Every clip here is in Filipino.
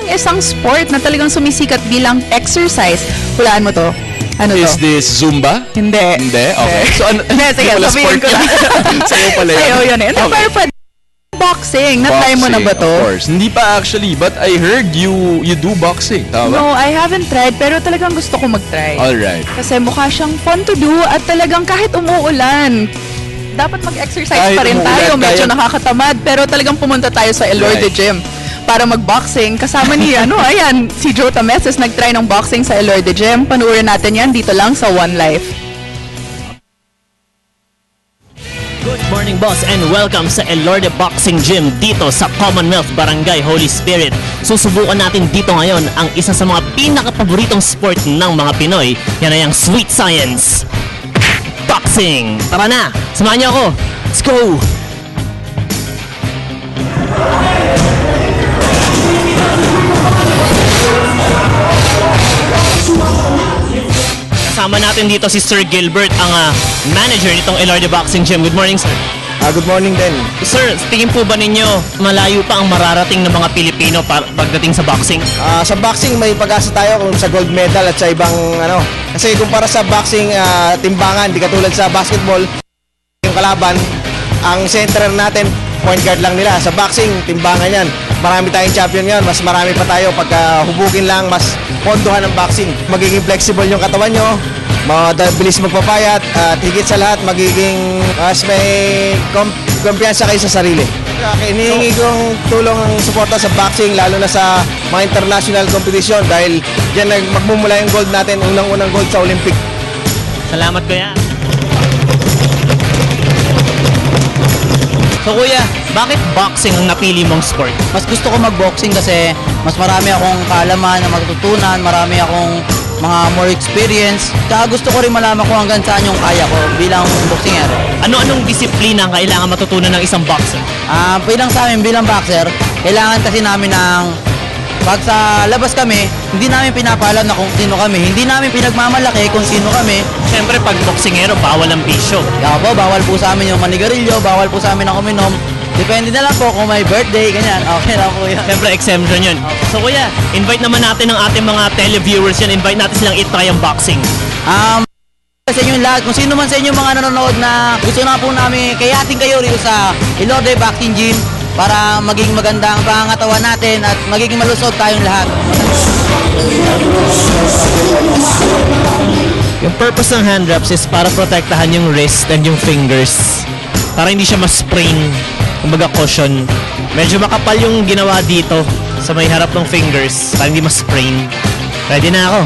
isang sport na talagang sumisikat bilang exercise. Hulaan mo to. Ano to? Is this Zumba? Hindi. Hindi? Okay. So, ano? Hindi, sige, wala sabihin sport ko lang. Sa'yo pala yun. Sa'yo yun eh. Okay. Pero boxing, na-try mo na ba to? Of course. Hindi pa actually, but I heard you do boxing. Tama ba? No, I haven't tried, pero talagang gusto ko mag-try. Alright. Kasi mukha siyang fun to do at talagang kahit umuulan, dapat mag-exercise Kahit pa rin tayo. umuulan, Medyo kaya- nakakatamad, pero talagang pumunta tayo sa Elorde Right. Gym para mag-boxing. Kasama ni, ayan, si Jota Meses nag-try ng boxing sa Elorde Gym. Panuorin natin yan dito lang sa One Life. Good morning, boss, and welcome sa Elorde Boxing Gym dito sa Commonwealth Barangay Holy Spirit. Susubukan natin dito ngayon ang isa sa mga pinaka-paboritong sport ng mga Pinoy. Yan ay ang Sweet Science Boxing. Tara na, samahan niyo ako. Let's go! Kasama natin dito si Sir Gilbert, ang manager nitong Elorde Boxing Gym. Good morning, sir. Good morning din. Sir, tingin po ba ninyo malayo pa ang mararating ng mga Pilipino pagdating sa boxing? Sa boxing may pag-asa tayo kung sa gold medal at sa ibang kasi kumpara sa boxing timbangan, di katulad sa basketball, yung kalaban, ang center natin point guard lang nila. Sa boxing, timbangan yan. Marami tayong champion ngayon, mas marami pa tayo pagka hubugin lang, mas pondohan ng boxing. Magiging flexible yung katawan nyo, mabilis magpapayat, at higit sa lahat magiging mas may kumpiyansa kayo sa sarili. Hinihingi kong tulong ng suporta sa boxing, lalo na sa mga international competition dahil dyan magmumula yung gold natin, unang-unang gold sa Olympic. Salamat, kuya. So kuya, bakit boxing ang napili mong sport? Mas gusto ko mag-boxing kasi mas marami akong kaalaman na matutunan, marami akong mga more experience. Kaya gusto ko rin malaman kung hanggang saan yung kaya ko bilang boxer. Ano-anong disiplina ang kailangan matutunan ng isang boxer? Bilang sa amin, bilang boxer, kailangan kasi namin ng pag sa labas kami, hindi namin pinapaalam na kung sino kami. Hindi namin pinagmamalaki kung sino kami. Siyempre, pag boksingero, bawal ang bisyo. Kaya po, bawal po sa amin yung manigarilyo, bawal po sa amin ang uminom. Depende na lang po kung may birthday, ganyan. Okay lang po yan. Siyempre, exemption yun. So kuya, invite naman natin ang ating mga televiewers yan. Invite natin silang i-try ang boxing. Sa inyo lahat, kung sino man sa inyo mga nanonood na gusto na po namin kayatin kayo rito sa Elorde Boxing Gym para maging maganda ang pangangatawan natin at magiging malusog tayong lahat. Yung purpose ng hand wraps is para protektahan yung wrist and yung fingers. Para hindi siya ma-sprain, kumbaga cushion. Medyo makapal yung ginawa dito sa may harap ng fingers para hindi ma-sprain. Ready na ako.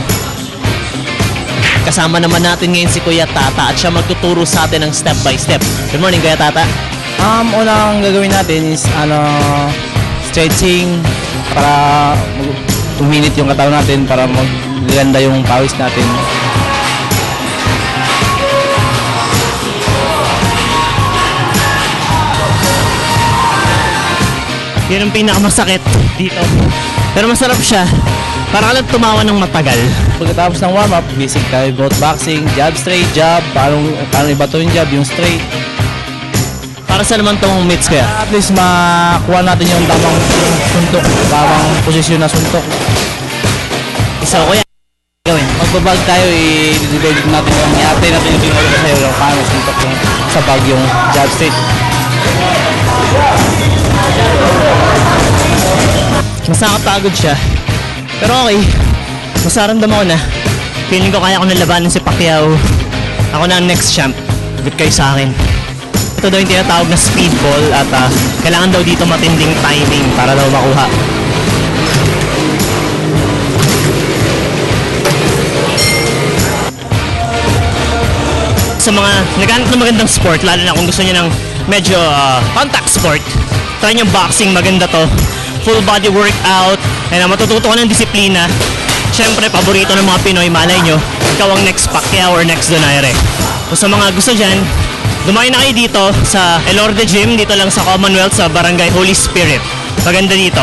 Kasama naman natin ngayon si Kuya Tata at siya magtuturo sa atin ng step by step. Good morning, Kuya Tata. Unang gagawin natin is stretching para uminit yung katawan natin para maganda yung pawis natin. Yun ang pinakamasakit dito. Pero masarap siya. Para ka lang tumawa ng matagal. Pagkatapos ng warm-up, basic tayo both boxing, jab straight, jab, paano iba to yung jab, yung straight. Para sa naman tong mitts, Kuya? At least makuha natin yung tamang suntok, tamang posisyon na suntok. Isa ko, Kuya. Gawin. Magbabag tayo, i-develop natin yung i-apply natin yung tinuro ko sa'yo yung paano suntok yung sa bag yung jab straight. Mas nakakapagod siya. Pero okay, masaramdam ako na. Feeling ko kaya ko nalabanan si Pacquiao. Ako na ang next champ. Good kayo sa akin. Ito daw yung tinatawag na speedball at kailangan daw dito matinding timing para daw makuha. Sa mga naghanap ng magandang sport, lalo na kung gusto niyo ng medyo contact sport, try nyo boxing, maganda to. Full body workout, and matututo ka ng disiplina. Siyempre, paborito ng mga Pinoy, malay nyo, ikaw ang next Pacquiao or next Donaire. So sa mga gusto dyan, dumayo na kayo dito sa Elorde Gym, dito lang sa Commonwealth, sa Barangay Holy Spirit. Maganda dito.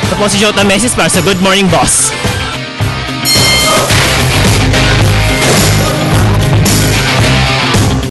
Ito po si Jota Meses para sa Good Morning Boss.